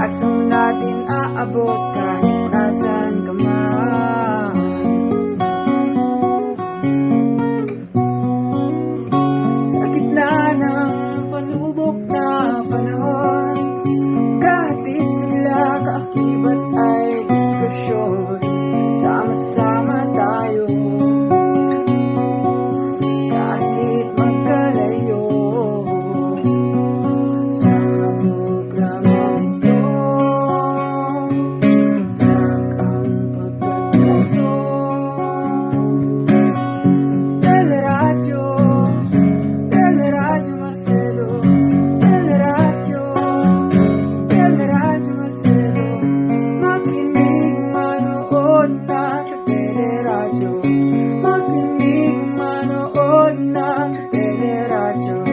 Saan natin aabot kahit nasan ka man? Sa gitna ng palubok na panahon, kahatid sila kaakibat ay diskusyon. Sama-sama tayo kahit magkalayo. Sa programang ito, tag ang pagkatuto. Teleradyo, Teleradyo Marcelo, Teleradyo, Teleradyo Marcelo. Makinig, manood na sa Teleradyo. Makinig, manood na sa Teleradyo.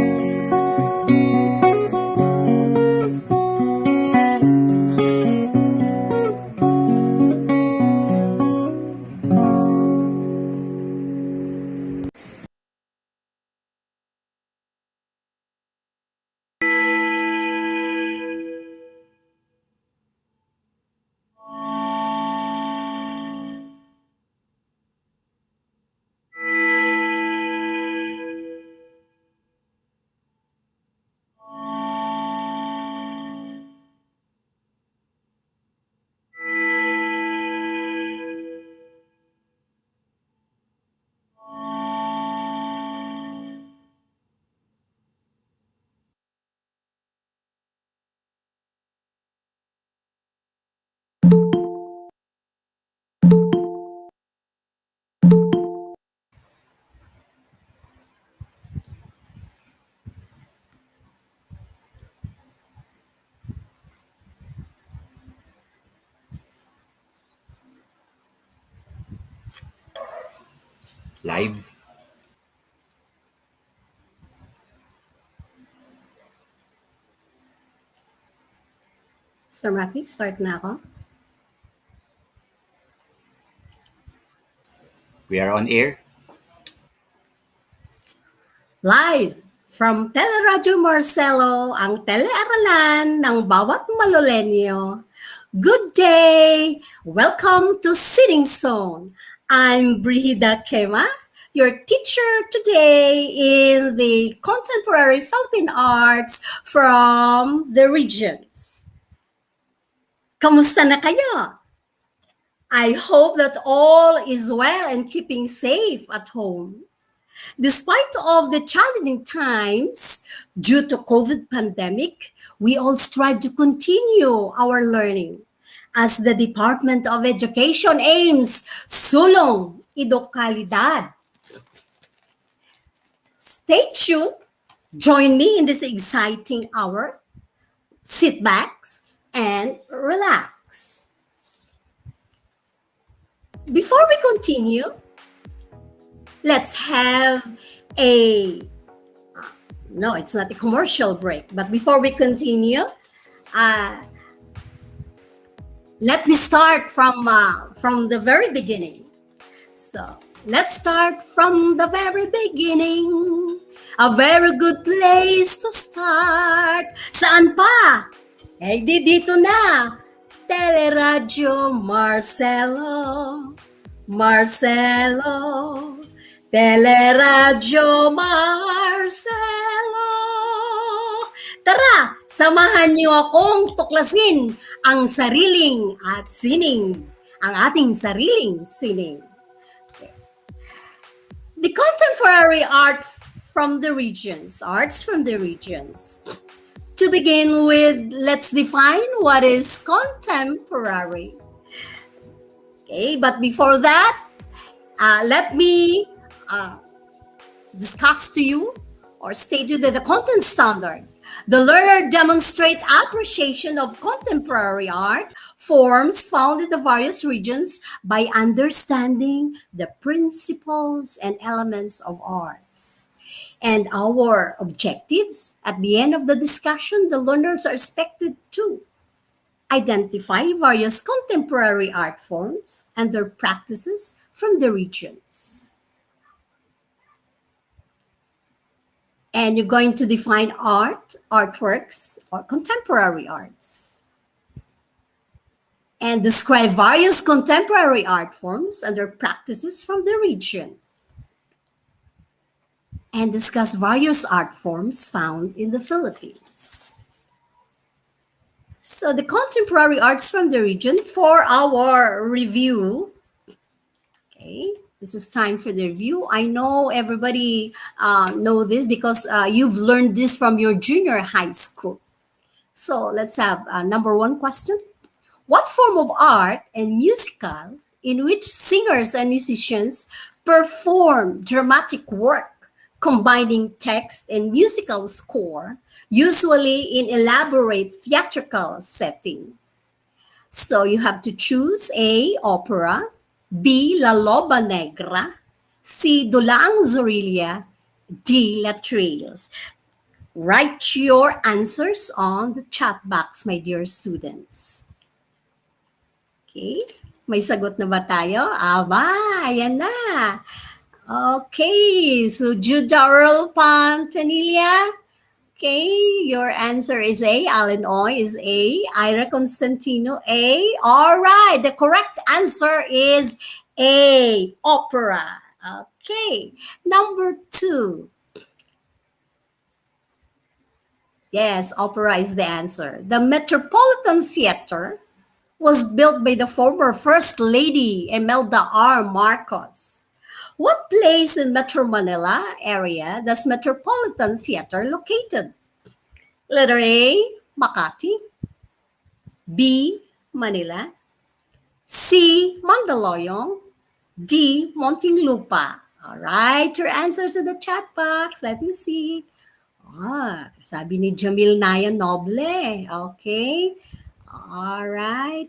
Live. Sir Maki, start na ako. We are on air. Live from Teleradyo Marcelo, ang telearalan ng bawat Malolenyo. Good day! Welcome to Sitting Zone. I'm Brihida Kema, your teacher today in the Contemporary Philippine Arts from the regions. Kamusta na kayo? I hope that all is well and keeping safe at home. Despite of the challenging times due to COVID pandemic, we all strive to continue our learning as the Department of Education aims sulong edukalidad. Stay tuned. Join me in this exciting hour. Sit back and relax. Before we continue, let's have no, it's not a commercial break, but before we continue, let me start from the very beginning. So let's start from the very beginning. A very good place to start. Saan pa? Eh, dito na. Teleradyo Marcelo. Marcelo. Teleradyo Marcelo. Tara, samahan niyo akong tuklasin ang sariling at sining, ang ating sariling sining. Okay. The contemporary art from the regions, arts from the regions. To begin with, let's define what is contemporary. Okay, but before that, let me discuss to you or state to you that the content standard. The learner demonstrate appreciation of contemporary art forms found in the various regions by understanding the principles and elements of arts. And our objectives, at the end of the discussion, the learners are expected to identify various contemporary art forms and their practices from the regions. And you're going to define art, artworks, or contemporary arts. and describe various contemporary art forms and their practices from the region, and discuss various art forms found in the Philippines. So the contemporary arts from the region for our review. Okay, this is time for the review. I know everybody know this because you've learned this from your junior high school. So let's have number one question. What form of art and musical in which singers and musicians perform dramatic work combining text and musical score, usually in elaborate theatrical setting? So you have to choose A, opera, B, La Loba Negra, C, Dulaang Zorilla, D, La Trails. Write your answers on the chat box, my dear students. Okay, may sagot na ba tayo? Aba, ayan na. Okay, so Judarl Pantanilla. Okay, your answer is A. Alan Oy is A. Ira Constantino, A. All right, the correct answer is A. Opera. Okay, number two. Yes, opera is the answer. The Metropolitan Theater was built by the former First Lady Imelda R. Marcos. What place in Metro Manila area does Metropolitan Theater located? Letter A, Makati. B, Manila. C, Mandaluyong. D, Muntinlupa. All right, your answers in the chat box. Let me see. Sabi ni Jamil Naya Noble. Okay. All right.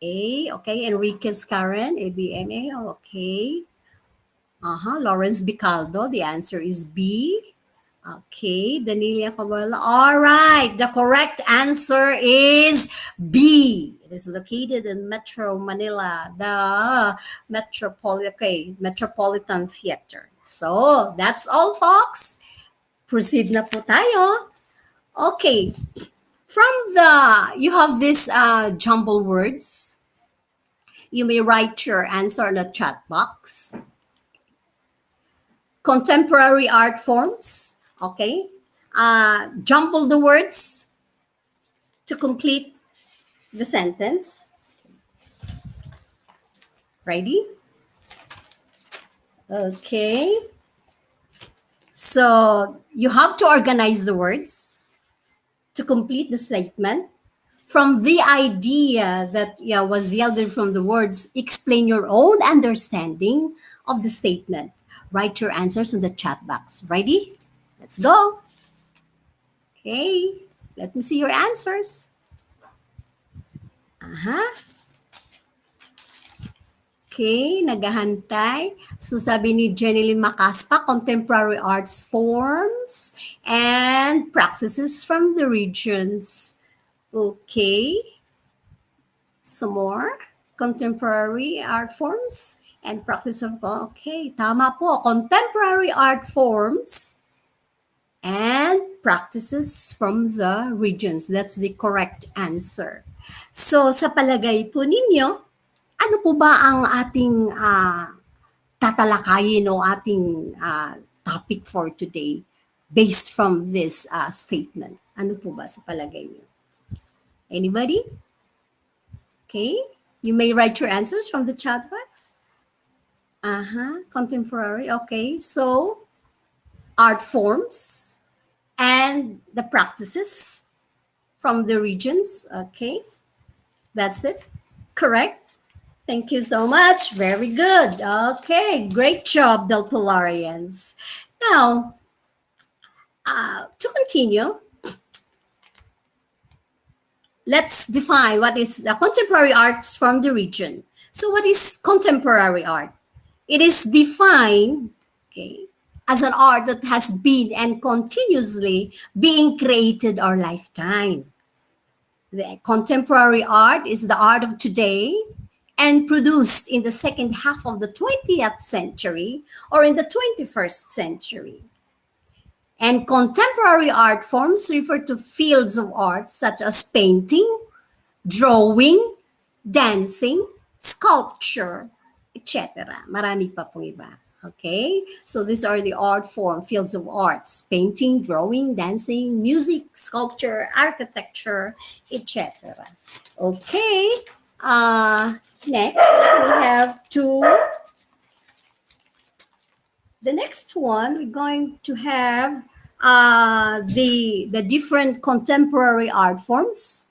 A. Okay. Enriquez Karen, ABMA. Okay. Lawrence Bicaldo. The answer is B. Okay. Danilia Cabela. All right. The correct answer is B. It is located in Metro Manila, the Metropolitan Theater. So that's all, folks. Proceed na po tayo. Okay. You have this jumble words. You may write your answer in the chat box. Contemporary art forms. Okay. Jumble the words to complete the sentence. Ready? Okay. So you have to organize the words to complete the statement. From the idea that was yielded from the words, explain your own understanding of the statement. Write your answers in the chat box. Ready? Let's go. Okay, let me see your answers. Okay, naghahantay. So sabi ni Jenilyn Macaspa, contemporary arts forms and practices from the regions. Okay. Some more. Contemporary art forms and practice of... Okay, tama po. Contemporary art forms and practices from the regions. That's the correct answer. So sa palagay po ninyo, ano po ba ang ating tatalakayin o ating topic for today based from this statement? Ano po ba sa palagay niyo? Anybody? Okay, you may write your answers from the chat box. Contemporary. Okay, so art forms and the practices from the regions. Okay, that's it. Correct. Thank you so much. Very good. Okay, great job, Del Polarians. Now, to continue, let's define what is the contemporary arts from the region. So what is contemporary art? It is defined, okay, as an art that has been and continuously being created our lifetime. The contemporary art is the art of today and produced in the second half of the 20th century or in the 21st century. And contemporary art forms refer to fields of art such as painting, drawing, dancing, sculpture, etc. Marami pa pong iba. Okay? So these are the art form, fields of arts: painting, drawing, dancing, music, sculpture, architecture, etc. Okay? Next, we have the next one, we're going to have the different contemporary art forms.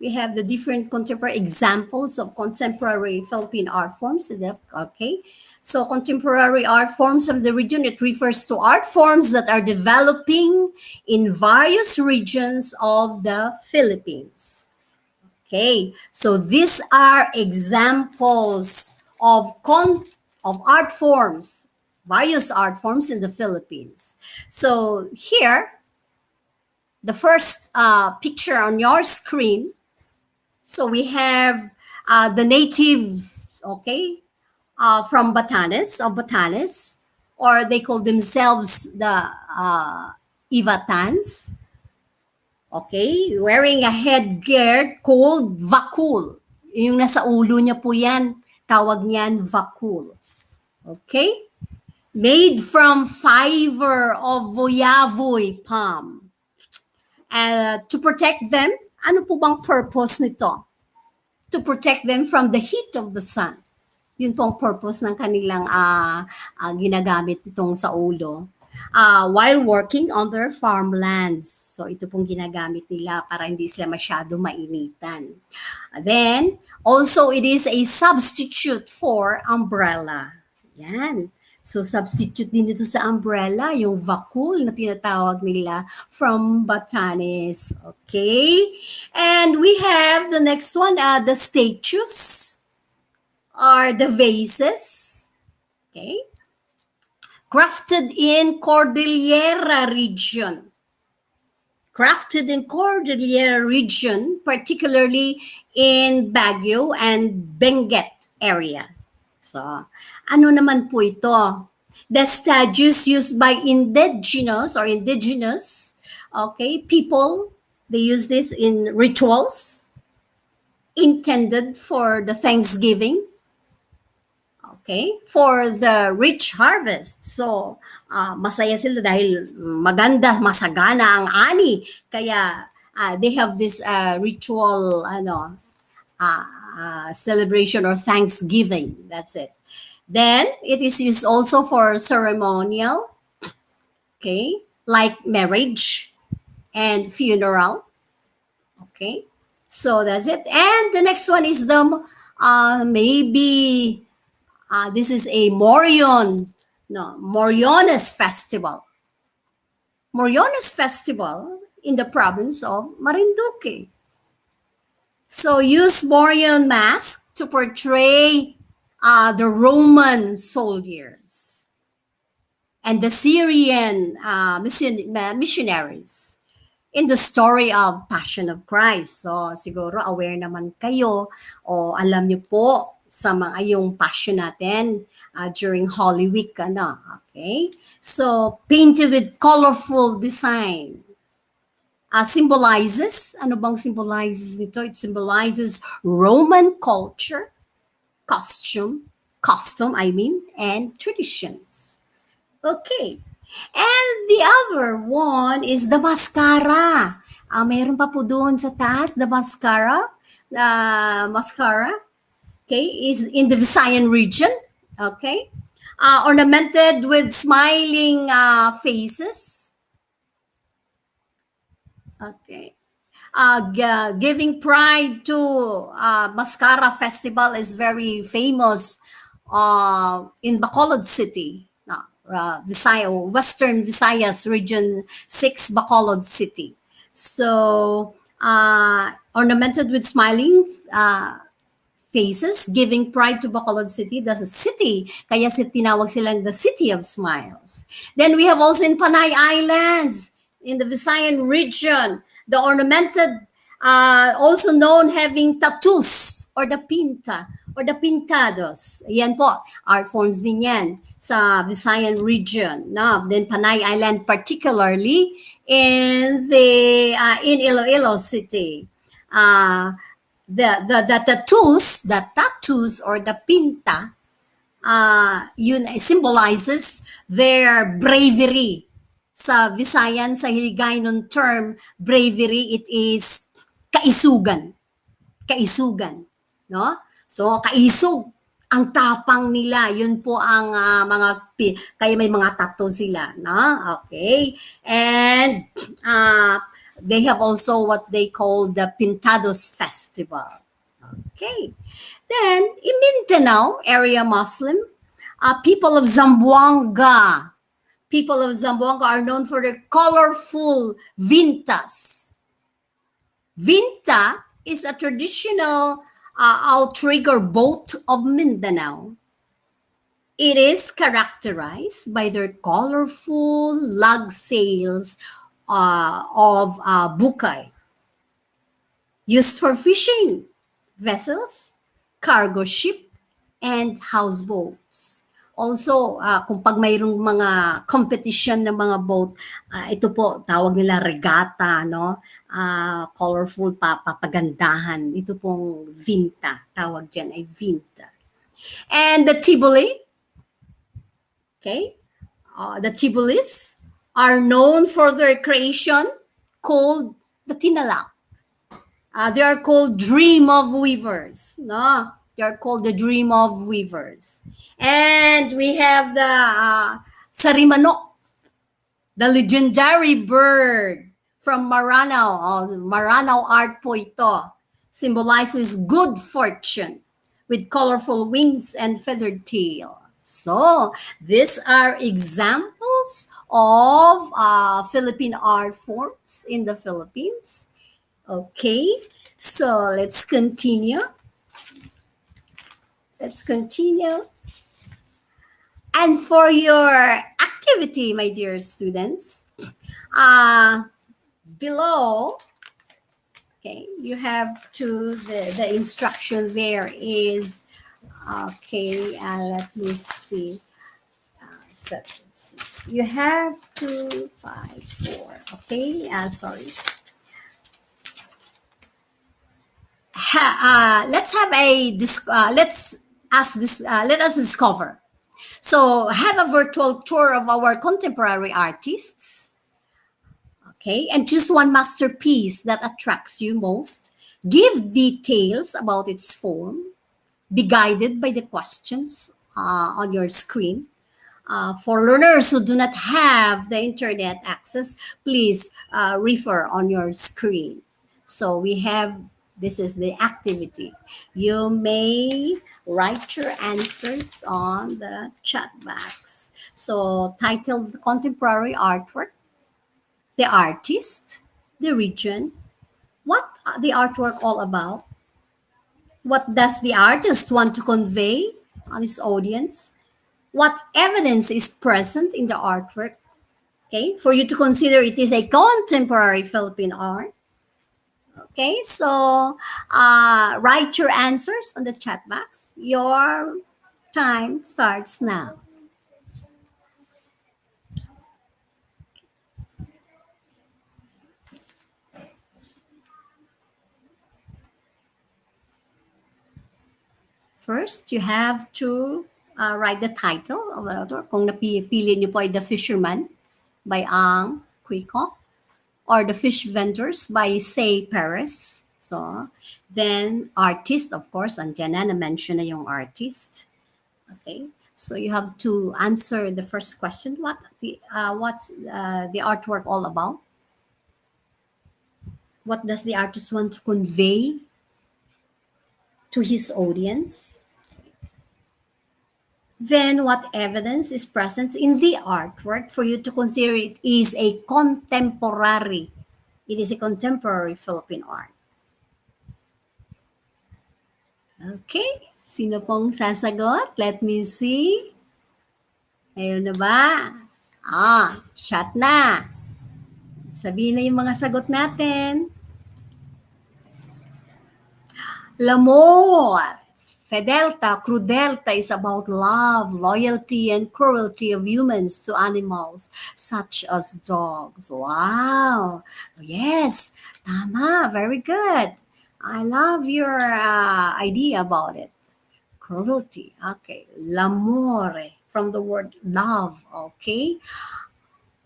We have the different contemporary examples of contemporary Philippine art forms. Okay. So contemporary art forms of the region, it refers to art forms that are developing in various regions of the Philippines. Okay. So these are examples of art forms, various art forms in the Philippines. So here, the first picture on your screen. So we have the native, okay, from Batanes, or they call themselves the Ivatans, okay, wearing a headgear called vakul. Yung nasa ulo niya po yan, tawag niyan vakul. Okay? Made from fiber of voyavoy palm. To protect them, ano po bang purpose nito? To protect them from the heat of the sun. Yun po ang purpose ng kanilang ginagamit itong sa ulo. While working on their farmlands. So ito pong ginagamit nila para hindi sila masyado mainitan. Then, also it is a substitute for umbrella. Yan. So substitute din ito sa umbrella, yung vakul na tinatawag nila from Batanes. Okay? And we have the next one, the statues or the vases. Okay? Crafted in Cordillera region. Crafted in Cordillera region, particularly in Baguio and Benguet area. So, ano naman po ito? The statues used by indigenous, okay, people, they use this in rituals intended for the Thanksgiving, okay, for the rich harvest. So, masaya sila dahil maganda, masagana ang ani. Kaya, they have this ritual, celebration or Thanksgiving. That's it. Then, it is used also for ceremonial, okay, like marriage and funeral. Okay, so that's it. And the next one is the, maybe, this is a Moriones Festival. Moriones Festival in the province of Marinduque. So use Morion mask to portray the Roman soldiers and the Syrian missionaries in the story of Passion of Christ. So siguro aware naman kayo o alam niyo po sa mga yung passion natin during Holy Week. Okay? So painted with colorful design. Symbolizes, ano bang symbolizes nito? It symbolizes Roman culture, custom, and traditions. Okay. And the other one is the mascara. Mayroon pa po doon sa taas, the mascara. Mascara, okay, is in the Visayan region. Okay. Ornamented with smiling faces. Okay. Giving pride to Mascara Festival is very famous in Bacolod City, Western Visayas Region 6, Bacolod City. So, ornamented with smiling faces, giving pride to Bacolod City, the city, kaya tinawag silang the City of Smiles. Then we have also in Panay Islands, in the Visayan region, the ornamented, also known having tattoos or the pinta or the pintados. Yan po, art forms din yan sa Visayan region. No? Then Panay Island, particularly in Iloilo City. the tools, the tattoos or the pinta, yun symbolizes their bravery. Sa Visayan, sa Hiligaynon term, bravery, it is kaisugan. Kaisugan. No? So, kaisog. Ang tapang nila, yun po ang kaya may mga tattoo sila. No? Okay. And they have also what they call the Pintados Festival. Okay. Then, in Mindanao, area Muslim, people of Zamboanga. People of Zamboanga are known for their colorful vintas. Vinta is a traditional outrigger boat of Mindanao. It is characterized by their colorful lug sails of bukay, used for fishing vessels, cargo ship, and houseboats. Also, kung pag mayroong mga competition ng mga boat, ito po, tawag nila regata, no? Colorful, papagandahan. Ito pong vinta. Tawag dyan ay vinta. And the Tiboli, okay? The Tibolis are known for their creation called the Tinalak. They are called dream of weavers. No? They are called the dream of weavers. And we have the Sarimanok, the legendary bird from Maranao. Maranao art po ito. Symbolizes good fortune with colorful wings and feathered tail. So, these are examples of Philippine art forms in the Philippines. Okay, so let's continue. Let's continue. And for your activity, my dear students, below, okay, you have to, the instruction there is, okay, let me see. You have 2, 5, 4, okay, sorry. Let's have a let us discover. So have a virtual tour of our contemporary artists, okay, and choose one masterpiece that attracts you most. Give details about its form. Be guided by the questions on your screen. For learners who do not have the internet access, please refer on your screen. So we have, this is the activity. You may write your answers on the chat box. So titled Contemporary Artwork, the artist, the region, what the artwork all about, what does the artist want to convey on his audience, what evidence is present in the artwork, okay, for you to consider it is a contemporary Philippine art. Okay, so write your answers on the chat box. Your time starts now. First, you have to write the title of the author. Kung napili niyo po ay The Fisherman by Ang Cuico, or The Fish Vendors by Say Paris. So, then artist, of course, andyan na mention na yung artist. Okay, so you have to answer the first question. What's the artwork all about? What does the artist want to convey to his audience? Then what evidence is present in the artwork for you to consider it is a contemporary. It is a contemporary Philippine art. Okay, sino pong sasagot? Let me see. Ayun na ba? Chat na. Sabihin na yung mga sagot natin. L'amor, Fedelta, Crudelta is about love, loyalty, and cruelty of humans to animals, such as dogs. Wow! Yes, tama, very good. I love your idea about it. Cruelty. Okay. L'amore from the word love. Okay.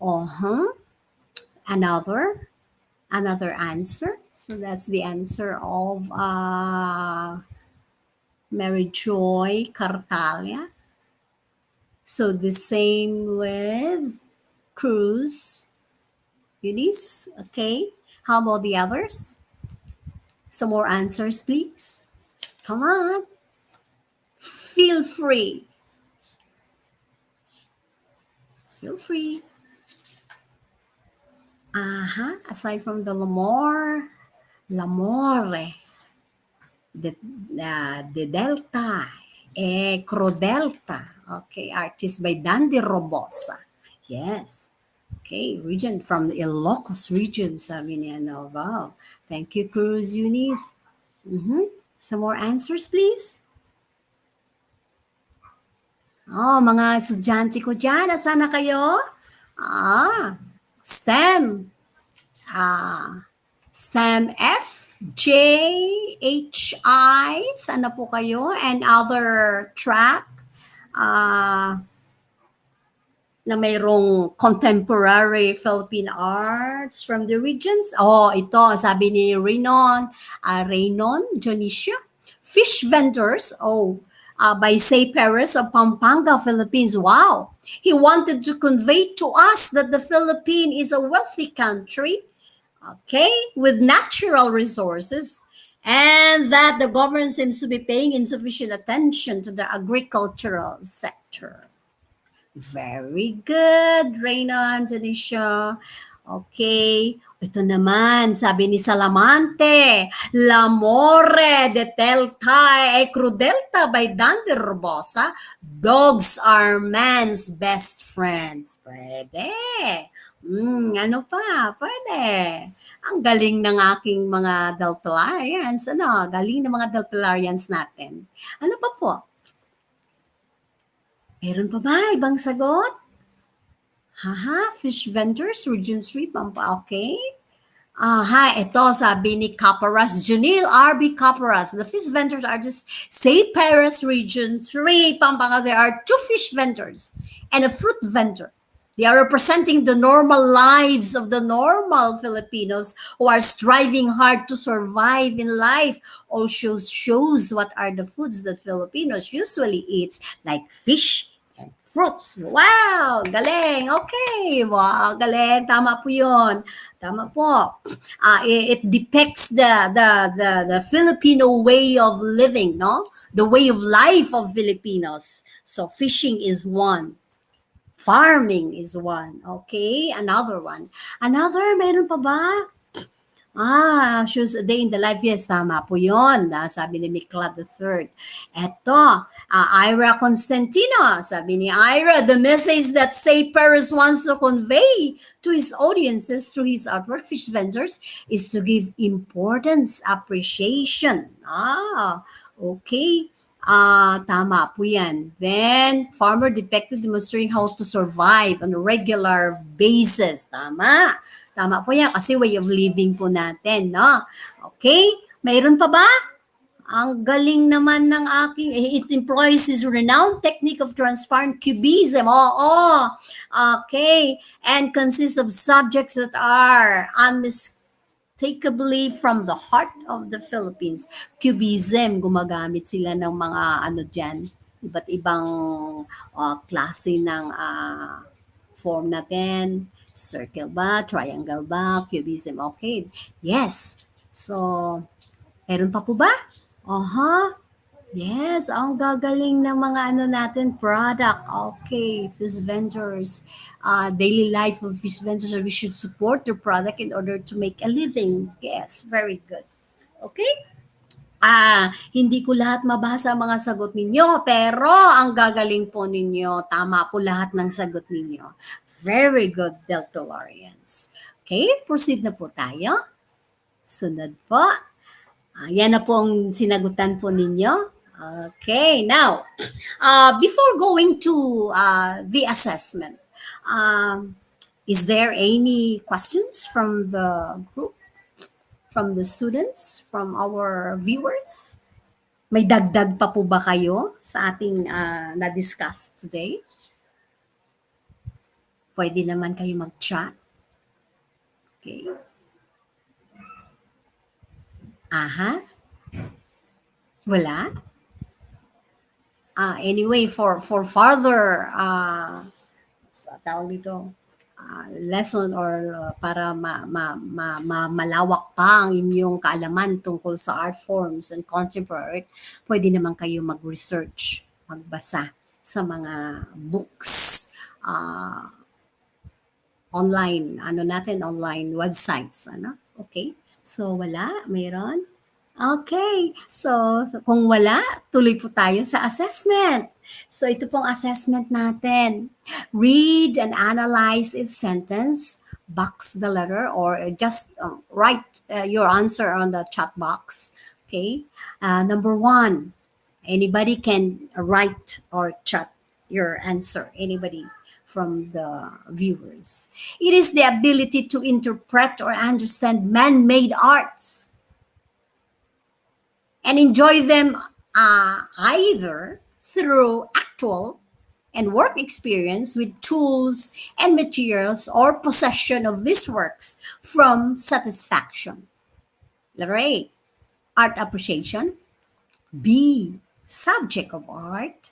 Uh-huh. Another. Another answer. So that's the answer of Mary Joy Cartalia. So the same with Cruz, Eunice. Okay. How about the others? Some more answers, please. Come on. Feel free. Feel free. Aside from the l'amore, the delta, Crodelta. Okay, artist by Dandy Robosa. Yes. Okay, region from the Ilocos region, sabi niya, no? Wow. Thank you, Cruz Eunice. Some more answers, please. Oh, mga estudyante ko dyan, nasaan na kayo? STEM. STEM F, J, H, I, sana po kayo? And other track na mayroong contemporary Philippine arts from the regions. Oh, ito, sabi ni Raynon, Jonicia. Fish vendors, by Say Paris of Pampanga, Philippines. Wow. He wanted to convey to us that the Philippines is a wealthy country, okay, with natural resources, and that the government seems to be paying insufficient attention to the agricultural sector. Very good, Reyna Janisha. Okay. Ito naman, sabi ni Salamante, L'amore de telta e crudelta by Dante Robosa, dogs are man's best friends. Pwede. Ano pa? Pwede. Ang galing ng aking mga Deltarians. Ano? Galing ng mga Deltarians natin. Ano pa po? Meron pa ba ibang sagot? Fish vendors, Region 3, Pampa, okay. Ito sabi ni Caparas, Junil RB Caparas. The fish vendors are just Say Paris Region 3, Pampanga. There are 2 fish vendors and a fruit vendor. They are representing the normal lives of the normal Filipinos who are striving hard to survive in life. Also shows what are the foods that Filipinos usually eat, like fish and fruits. Wow! Galing! Okay! Wow! Galing! Tama po yun. Tama po. It depicts the Filipino way of living, no? The way of life of Filipinos. So fishing is one. Farming is one. Okay? Another one. Another, meron pa ba? Shows a day in the life. Yes, tama po yun. Sabi ni Mikla III. Eto, Ira Constantino. Sabi ni Ira, the message that Say Paris wants to convey to his audiences through his artwork, fish vendors, is to give importance, appreciation. Okay. Tama po yan. Then, farmer depicted demonstrating how to survive on a regular basis. Tama. Tama po yan kasi way of living po natin, no? Okay? Mayroon pa ba? Ang galing naman ng aking, it employs his renowned technique of transparent cubism. Oo. Okay. And consists of subjects that are unmistakably from the heart of the Philippines. Cubism, gumagamit sila ng mga ano dyan, iba't ibang klase ng form natin. Circle ba? Triangle ba? Cubism. Okay. Yes. So, meron pa po ba? Yes, ang gagaling ng mga ano natin, product. Okay, fish vendors. Daily life of fish vendors. We should support their product in order to make a living. Yes, very good. Okay? Hindi ko lahat mabasa mga sagot ninyo, pero ang gagaling po ninyo, tama po lahat ng sagot ninyo. Very good, Deltolarians. Okay, proceed na po tayo. Sunod po. Yan na po ang sinagutan po ninyo. Okay, now, before going to the assessment, is there any questions from the group? from the students, from our viewers? May dagdag pa po ba kayo sa ating na-discuss today? Pwede naman kayo mag-chat. Okay. Aha. Wala? Anyway, for further tawag dito, lesson or para malawak pa ang inyong kaalaman tungkol sa art forms and contemporary art, pwede naman kayo mag-research, magbasa sa mga books, online, online websites, Okay? So, wala? Mayroon? Okay. So, kung wala, tuloy po tayo sa assessment. So, ito pong assessment natin. Read and analyze its sentence, box the letter, or just write your answer on the chat box. Okay. Number 1, anybody can write or chat your answer. Anybody from the viewers. It is the ability to interpret or understand man-made arts and enjoy them either through actual and work experience with tools and materials or possession of these works from satisfaction. Letter A, art appreciation. B, subject of art.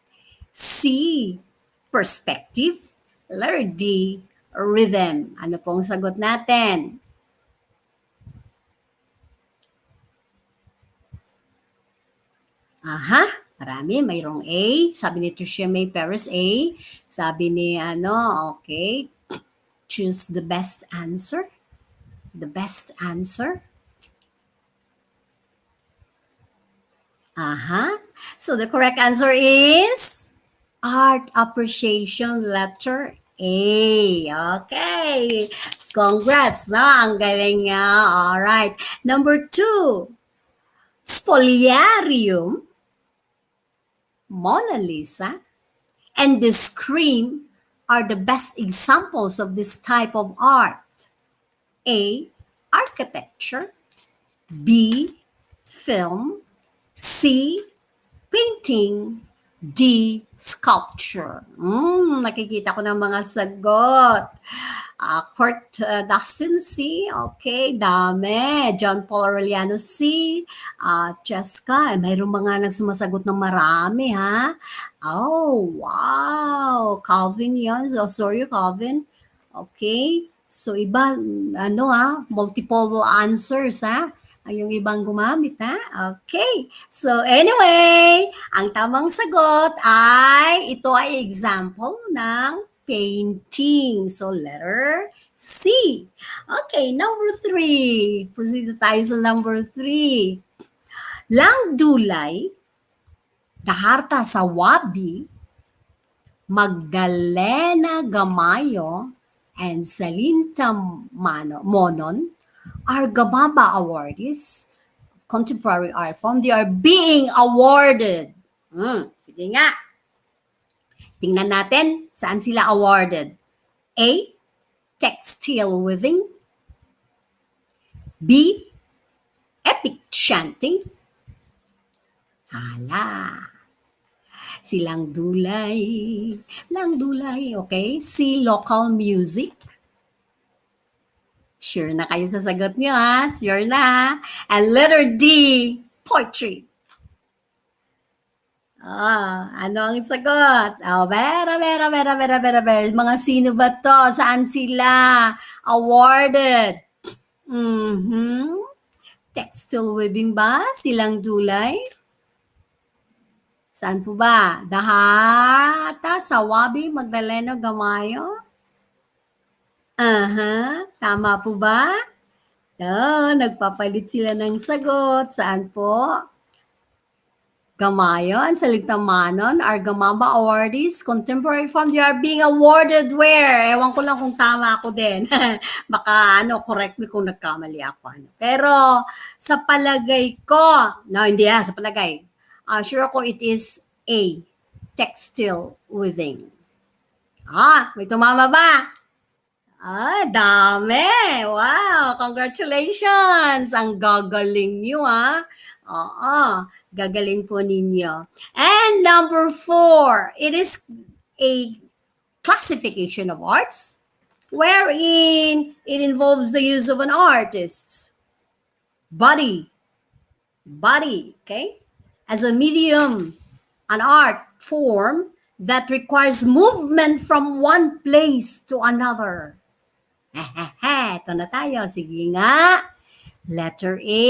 C, perspective. Letter D, rhythm. Ano pong sagot natin? Aha, marami. Mayroong A. Sabi ni Tricia May Perez A. Sabi ni okay. Choose the best answer. The best answer. Aha. So the correct answer is art appreciation, letter A. Okay. Congrats, no? Ang galing niya. All right. Number 2, Spoliarium, Mona Lisa, and the Scream are the best examples of this type of art. A, architecture. B, film. C, painting. D, sculpture. Nakikita ko ng mga sagot. Kurt Dustin, C. Okay, dami. John Paul Aureliano, C. Cheska, mayroong mga nagsumasagot ng marami, ha? Oh, wow. Calvin yun. So, sorry, Calvin. Okay. So, iba, multiple answers, ha? Yung ibang gumamit, ha? Okay. So, anyway, ang tamang sagot ay, ito ay example ng painting. So, letter C. Okay, number 3. Proceed tayo sa number 3. Lang Dulay, Daharta sa Wabi, Magdalena Gamayo, and Salinta Monon are Gamaba awardees contemporary art form. They are being awarded. Sige nga. Tingnan natin saan sila awarded. A, textile weaving. B, epic chanting. Silang Dulay, okay? C, local music. Sure na kayo sa sagot nyo, ha? Sure na. And letter D, poetry. Ano ang sagot? Vera. Mga sino ba to? Saan sila awarded? Textile weaving ba? Silang Dulay? Saan po ba? Daharta, Sawabi, Magdalena, Gamayo? Tama po ba? Nagpapalit sila ng sagot. Saan po? Gamayon, Saligtamanon, are Gamaba awardees, contemporary form, they are being awarded where? Ewan ko lang kung tama ako din. Baka correct me kung nagkamali ako. Pero sa palagay ko, hindi sa palagay. Sure ko it is A, textile weaving. May tumama ba? Dami. Wow, congratulations. Ang gagaling nyo, ha? Oo, gagaling po ninyo. And number 4, it is a classification of arts wherein it involves the use of an artist's body, okay, as a medium, an art form that requires movement from one place to another. Ito na tayo. Sige nga. Letter A,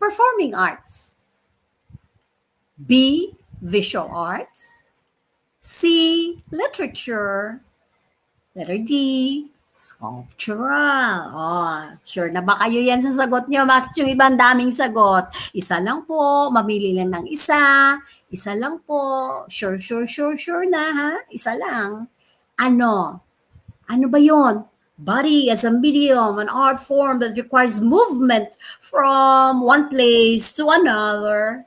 performing arts. B, visual arts. C, literature. Letter D, sculptural. Oh, sure na ba kayo yan sa sagot nyo? Bakit yung ibang daming sagot? Isa lang po, mamili lang ng isa. Isa lang po. Sure na ha? Isa lang. Ano? Ano ba yon? Body as a medium, an art form that requires movement from one place to another.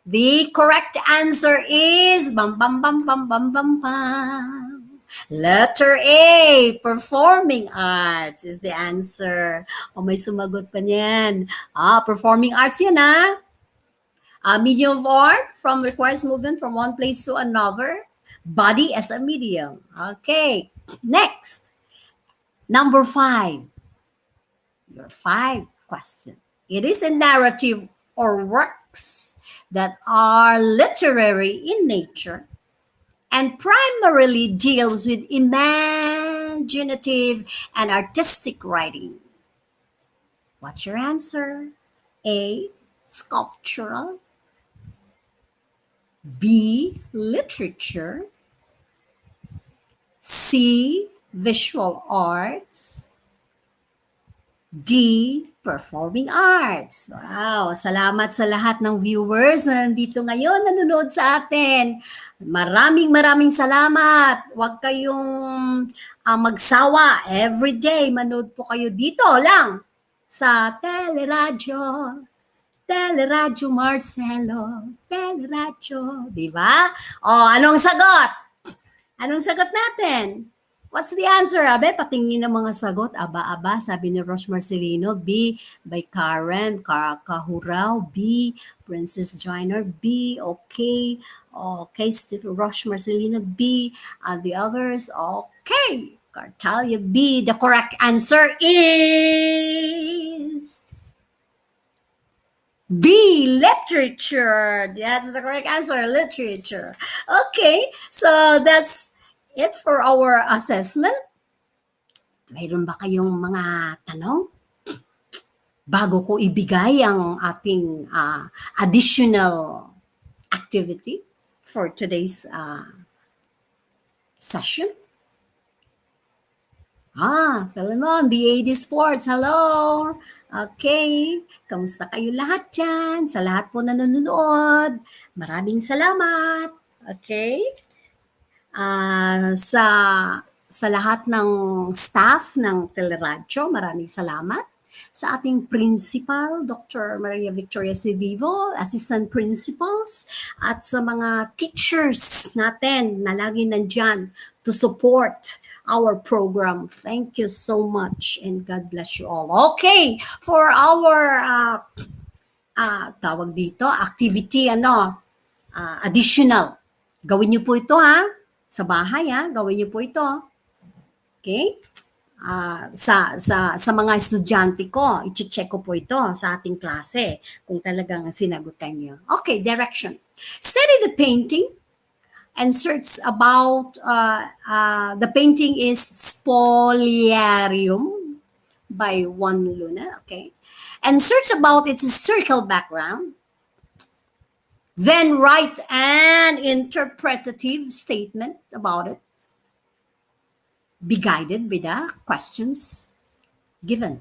The correct answer is bam bam bam bam bam bam bam. Letter A, performing arts is the answer. O may sumagot pa niyan. Performing arts yan medium of art from requires movement from one place to another. Body as a medium. Okay, next. Number 5. Your 5 question. It is a narrative or works that are literary in nature and primarily deals with imaginative and artistic writing. What's your answer? A, sculptural. B, literature. C, visual arts. D, performing arts. Wow, salamat sa lahat ng viewers na nandito ngayon, nanonood sa atin. Maraming salamat. Huwag kayong magsawa. Everyday, manood po kayo dito lang sa Teleradyo. Teleradyo Marcelo. Teleradyo. Diba? Anong sagot? Anong sagot natin? What's the answer? Abe, patingin ng mga sagot. Aba, sabi ni Rosh Marcelino. B, by Karen Kahuraw. B, Princess Joyner. B, okay. Okay, Rosh Marcelino. B, the others. Okay. Cartalia B. The correct answer is B, literature. That's the correct answer, literature. Okay, so that's it for our assessment. Mayroon ba kayong mga tanong? Bago ko ibigay ang ating additional activity for today's session. Philemon, BAD Sports, hello! Okay, kamusta kayo lahat dyan? Sa lahat po na nanonood, maraming salamat. Okay? Sa lahat ng staff ng Teleradyo, maraming salamat. Sa ating principal, Dr. Maria Victoria Civivo, assistant principals, at sa mga teachers natin na lagi nandyan to support our program. Thank you so much and God bless you all. Okay, for our tawag dito, activity additional. Gawin niyo po ito sa bahay gawin niyo po ito. Okay? Sa mga estudyante ko, i-check ko po ito sa ating klase kung talagang sinagutan niyo. Okay, direction. Study the painting and search about the painting is Spoliarium by Juan Luna, okay? And search about its historical background. Then write an interpretative statement about it. Be guided by the questions given.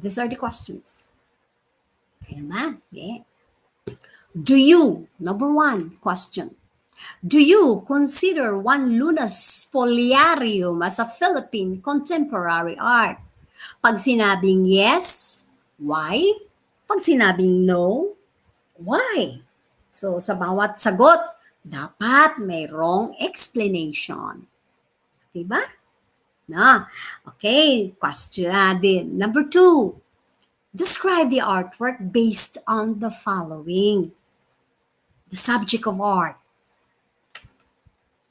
These are the questions. Okay, yeah. Do you, number 1 question, do you consider Juan Luna's Spoliarium as a Philippine contemporary art? Pag sinabing yes, why? Pag sinabing no, why? So, sa bawat sagot, dapat mayroong explanation. Diba? Na. Okay, question din. Number 2. Describe the artwork based on the following. The subject of art.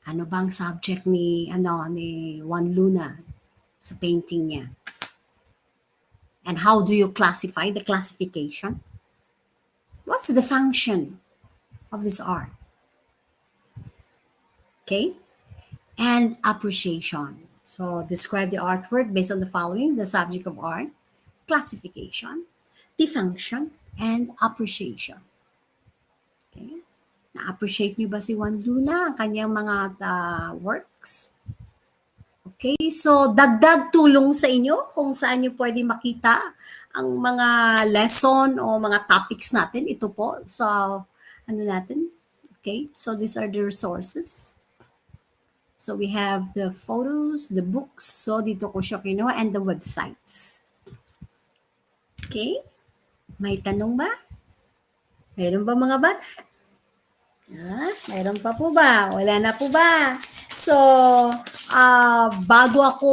Ano bang subject ni Juan Luna sa painting niya? And how do you classify the classification? What's the function of this art? Okay? And appreciation. So describe the artwork based on the following: the subject of art, classification, the function, and appreciation. Okay? Na-appreciate niyo ba si Juan Luna, ang kanyang mga works? Okay, so dagdag tulong sa inyo kung saan niyo pwede makita ang mga lesson o mga topics natin. Ito po sa natin. Okay, so these are the resources. So we have the photos, the books, so dito ko siya kinuha, and the websites. Okay, may tanong ba? Mayroon ba mga bata? Mayroon pa po ba? Wala na po ba? So, bago ako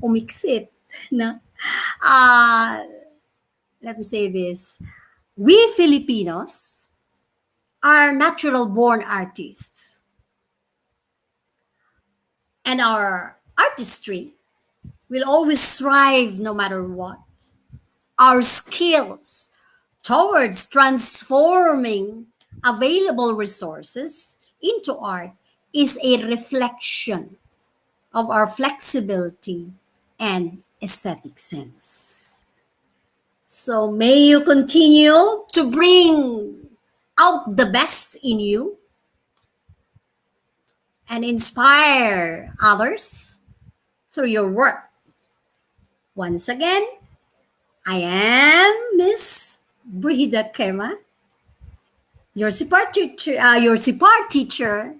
umiksit, na, let me say this. We Filipinos are natural-born artists. And our artistry will always thrive no matter what. Our skills towards transforming available resources into art is a reflection of our flexibility and aesthetic sense. So may you continue to bring out the best in you and inspire others through your work. Once again, I am Miss Brida Kema, your CPAR teacher,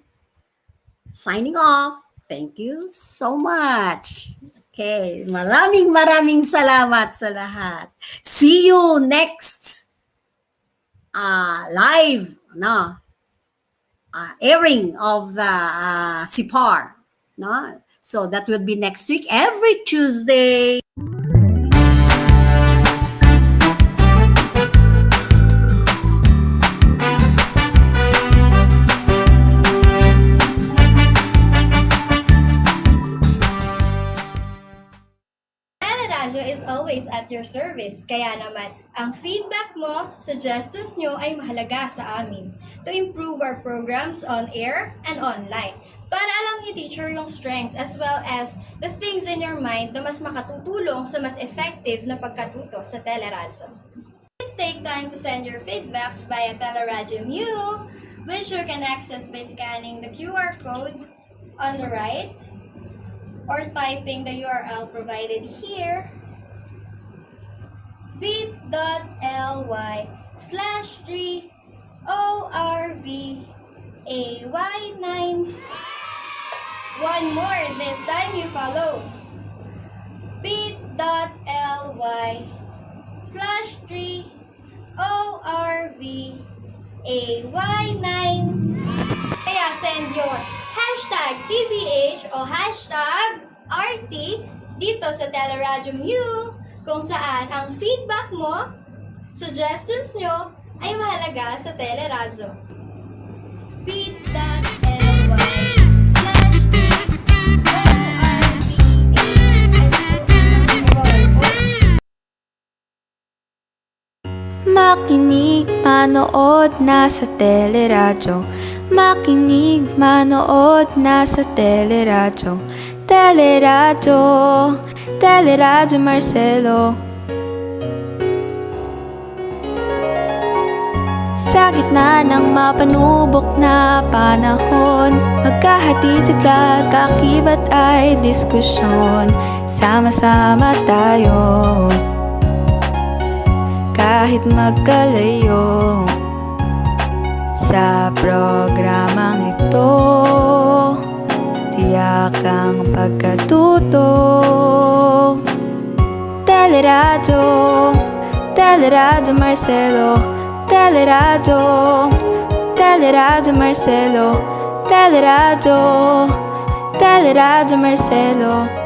signing off. Thank you so much. Okay, maraming salamat sa lahat. See you next live airing of the CPAR. No? So that will be next week, every Tuesday. Is always at your service. Kaya naman, ang feedback mo, suggestions nyo ay mahalaga sa amin to improve our programs on air and online. Para alam niyo, teacher, yung strengths as well as the things in your mind na mas makatutulong sa mas effective na pagkatuto sa teleradyo. Please take time to send your feedbacks via Teleradyo Mu, which you can access by scanning the QR code on the right or typing the URL provided here, bit.ly/3ORVAY9. One more, this time you follow bit.ly/3ORVAY9. Kaya send your hashtag TBH o hashtag RT dito sa Teleradyo Mu, kung saan ang feedback mo, suggestions nyo ay mahalaga sa teleradyo. Makinig, manood na sa teleradyo. Makinig, manood na sa teleradyo. Teleradyo, Teleradyo Marcelo. Sa gitna ng mapanubok na panahon, magkahatid sa kakibat ay diskusyon. Sama-sama tayo, kahit magkalayo. Sa programang ito, tiyak ang pagkatuto. Teleradyo, Teleradyo Marcelo. Teleradyo, Teleradyo Marcelo. Teleradyo, Teleradyo Marcelo.